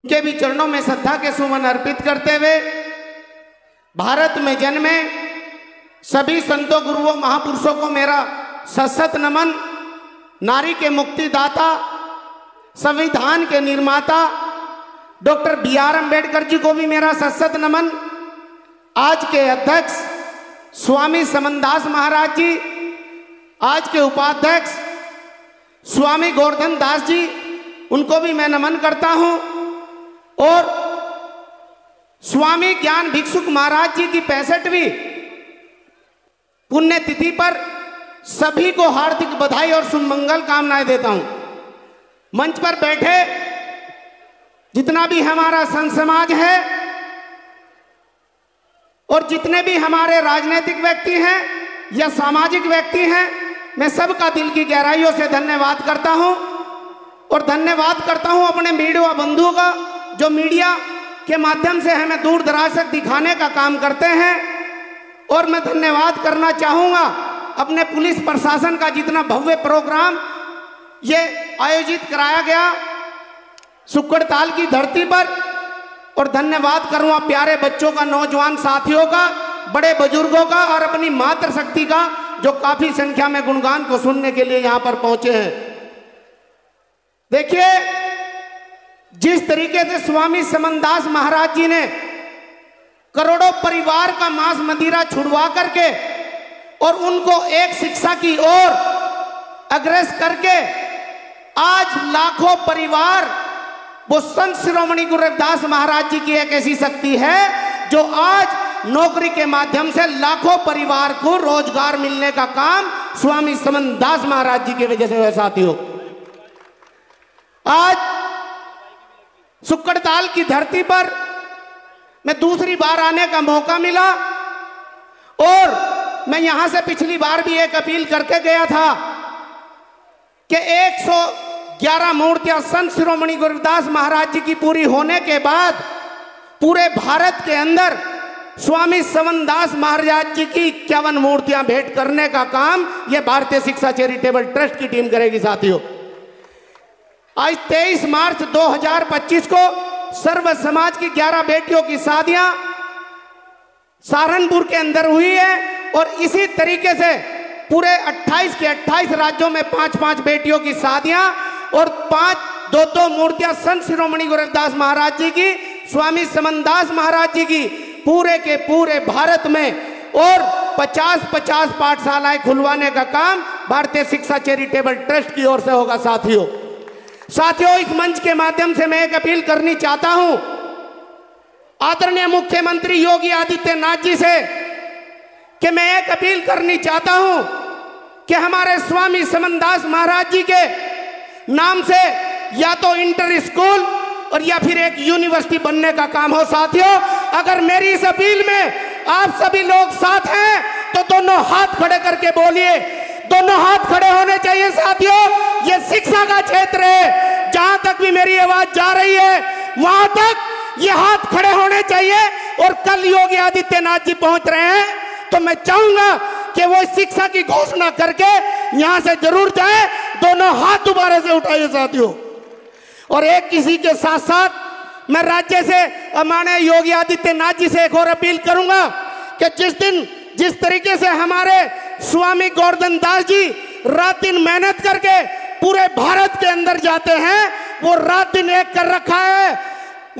के भी चरणों में श्रद्धा के सुमन अर्पित करते हुए भारत में जन्मे सभी संतों गुरुओं महापुरुषों को मेरा सशक्त नमन। नारी के मुक्तिदाता, संविधान के निर्माता डॉक्टर बी.आर. अम्बेडकर जी को भी मेरा सशक्त नमन। आज के अध्यक्ष स्वामी समनदास महाराज जी, आज के उपाध्यक्ष स्वामी गोवर्धन दास जी, उनको भी मैं नमन करता हूं। और स्वामी ज्ञान भिक्षुक महाराज जी की 65वीं पुण्यतिथि पर सभी को हार्दिक बधाई और सुमंगल कामनाएं देता हूं। मंच पर बैठे जितना भी हमारा संत समाज है और जितने भी हमारे राजनीतिक व्यक्ति हैं या सामाजिक व्यक्ति हैं, मैं सबका दिल की गहराइयों से धन्यवाद करता हूं। और धन्यवाद करता हूं अपने मीडिया बंधुओं का, जो मीडिया के माध्यम से हमें दूर दराज तक दिखाने का काम करते हैं। और मैं धन्यवाद करना चाहूँगा अपने पुलिस प्रशासन का, जितना भव्य प्रोग्राम ये आयोजित कराया गया सुक्कड़ताल की धरती पर। और धन्यवाद करूँगा प्यारे बच्चों का, नौजवान साथियों का, बड़े बुजुर्गों का और अपनी मातृशक्ति का, जो काफ़ी संख्या में गुणगान को सुनने के लिए यहाँ पर पहुँचे हैं। देखिए, जिस तरीके से स्वामी समनदास महाराज जी ने करोड़ों परिवार का मांस मदिरा छुड़वा करके और उनको एक शिक्षा की ओर अग्रसर करके आज लाखों परिवार, वो संत शिरोमणि गुरु रविदास महाराज जी की एक ऐसी शक्ति है जो आज नौकरी के माध्यम से लाखों परिवार को रोजगार मिलने का काम स्वामी समनदास महाराज जी की वजह से हुआ। साथियों, आज सुक्कड़ताल की धरती पर मैं दूसरी बार आने का मौका मिला और मैं यहां से पिछली बार भी एक अपील करके गया था कि 111 मूर्तियां संत शिरोमणि गुरु रविदास महाराज जी की पूरी होने के बाद पूरे भारत के अंदर स्वामी समनदास महाराज जी की 51 मूर्तियां भेंट करने का काम यह भारतीय शिक्षा चैरिटेबल ट्रस्ट की टीम करेगी। साथियों, आज 23 मार्च 2025 को सर्व समाज की 11 बेटियों की शादियां सहारनपुर के अंदर हुई है और इसी तरीके से पूरे 28 के 28 राज्यों में 5-5 बेटियों की शादियां और 5-2 मूर्तियां संत शिरोमणि गुरु रविदास महाराज जी की, स्वामी समनदास महाराज जी की पूरे के पूरे भारत में और 50-50 पाठशालाएं खुलवाने का काम भारतीय शिक्षा चैरिटेबल ट्रस्ट की ओर से होगा। साथियों, इस मंच के माध्यम से मैं एक अपील करनी चाहता हूं आदरणीय मुख्यमंत्री योगी आदित्यनाथ जी से कि मैं एक अपील करनी चाहता हूं कि हमारे स्वामी समनदास महाराज जी के नाम से या तो इंटर स्कूल और या फिर एक यूनिवर्सिटी बनने का काम हो। साथियों, अगर मेरी इस अपील में आप सभी लोग साथ हैं तो दोनों हाथ खड़े करके बोलिए। दोनों हाथ खड़े होने चाहिए। साथियों, ये शिक्षा का क्षेत्र है, जहां तक भी मेरी आवाज जा रही है वहां तक ये हाथ खड़े होने चाहिए। और कल योगी आदित्यनाथ जी पहुंच रहे हैं तो मैं चाहूंगा कि वो शिक्षा की घोषणा करके यहां से जरूर जाए। दोनों हाथ दोबारा से उठाइए साथियों। और एक किसी के साथ साथ मैं राज्य से माननीय योगी आदित्यनाथ जी से एक और अपील करूंगा कि जिस तरीके से हमारे स्वामी गोवर्धन दास जी रात दिन मेहनत करके पूरे भारत के अंदर जाते हैं, वो रात दिन एक कर रखा है।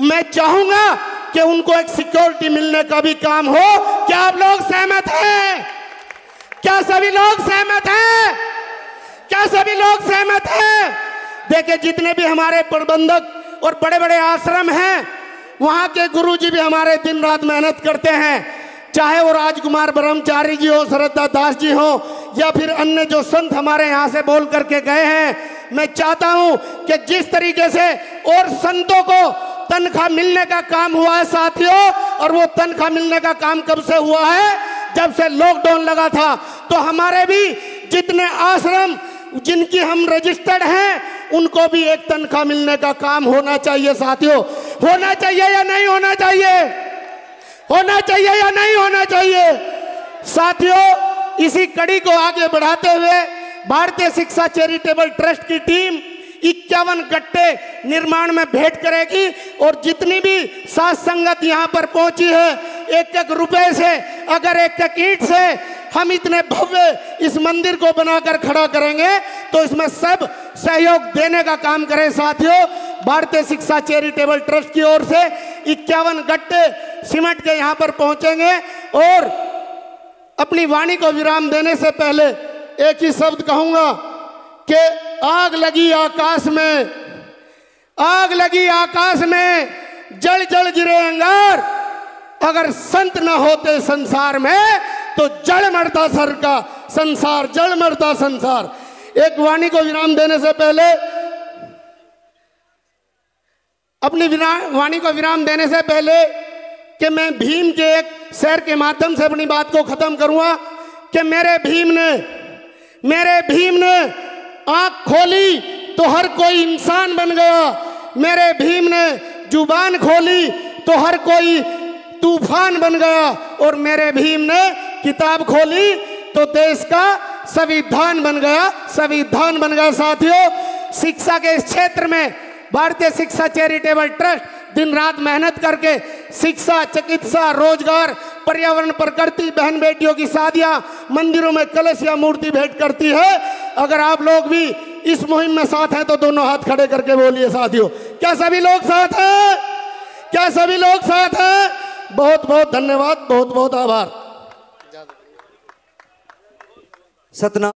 मैं चाहूंगा कि उनको एक सिक्योरिटी मिलने का भी काम हो। क्या आप लोग सहमत हैं? क्या सभी लोग सहमत हैं? क्या सभी लोग सहमत हैं? देखिए, जितने भी हमारे प्रबंधक और बड़े बड़े आश्रम हैं, वहां के गुरुजी भी हमारे दिन रात मेहनत करते हैं, चाहे वो राजकुमार ब्रह्मचारी जी हो, श्रद्धा दास जी हो या फिर अन्य जो संत हमारे यहाँ से बोल करके गए हैं। मैं चाहता हूं कि जिस तरीके से और संतों को तनख्वाह मिलने का काम हुआ है साथियों, और वो तनख्वाह मिलने का काम कब से हुआ है? जब से लॉकडाउन लगा था। तो हमारे भी जितने आश्रम जिनकी हम रजिस्टर्ड हैं, उनको भी एक तनख्वाह मिलने का काम होना चाहिए। साथियों, होना चाहिए या नहीं होना चाहिए? होना चाहिए या नहीं होना चाहिए? साथियों, इसी कड़ी को आगे बढ़ाते हुए भारतीय शिक्षा चैरिटेबल ट्रस्ट की टीम 51 गट्टे निर्माण में भेंट करेगी। और जितनी भी साध संगत यहाँ पर पहुंची है, एक एक रुपए से, अगर एक एक ईंट से हम इतने भव्य इस मंदिर को बनाकर खड़ा करेंगे तो इसमें सब सहयोग देने का काम करें। साथियों, भारतीय शिक्षा चैरिटेबल ट्रस्ट की ओर से 51 गट्टे सीमेंट के यहाँ पर पहुंचेंगे। और अपनी वाणी को विराम देने से पहले एक ही शब्द कहूंगा कि आग लगी आकाश में, आग लगी आकाश में, जल जल गिरे अंगार। अगर संत न होते संसार में तो जड़ मरता सर का संसार, जड़ मरता संसार। एक वाणी को विराम देने से पहले, अपनी वाणी को विराम देने से पहले कि मैं भीम के एक शेर के माध्यम से अपनी बात को खत्म करूंगा कि मेरे भीम ने आंख खोली तो हर कोई इंसान बन गया। मेरे भीम ने जुबान खोली तो हर कोई तूफान बन गया। और मेरे भीम ने किताब खोली तो देश का संविधान बन गया, संविधान बन गया। साथियों, शिक्षा के इस क्षेत्र में भारतीय शिक्षा चैरिटेबल ट्रस्ट दिन रात मेहनत करके शिक्षा, चिकित्सा, रोजगार, पर्यावरण, प्रकृति, बहन बेटियों की शादियां, मंदिरों में कलश या मूर्ति भेंट करती है। अगर आप लोग भी इस मुहिम में साथ हैं तो दोनों हाथ खड़े करके बोलिए साथियों, क्या सभी लोग साथ हैं? क्या सभी लोग साथ हैं? बहुत बहुत धन्यवाद, बहुत बहुत आभार। सतना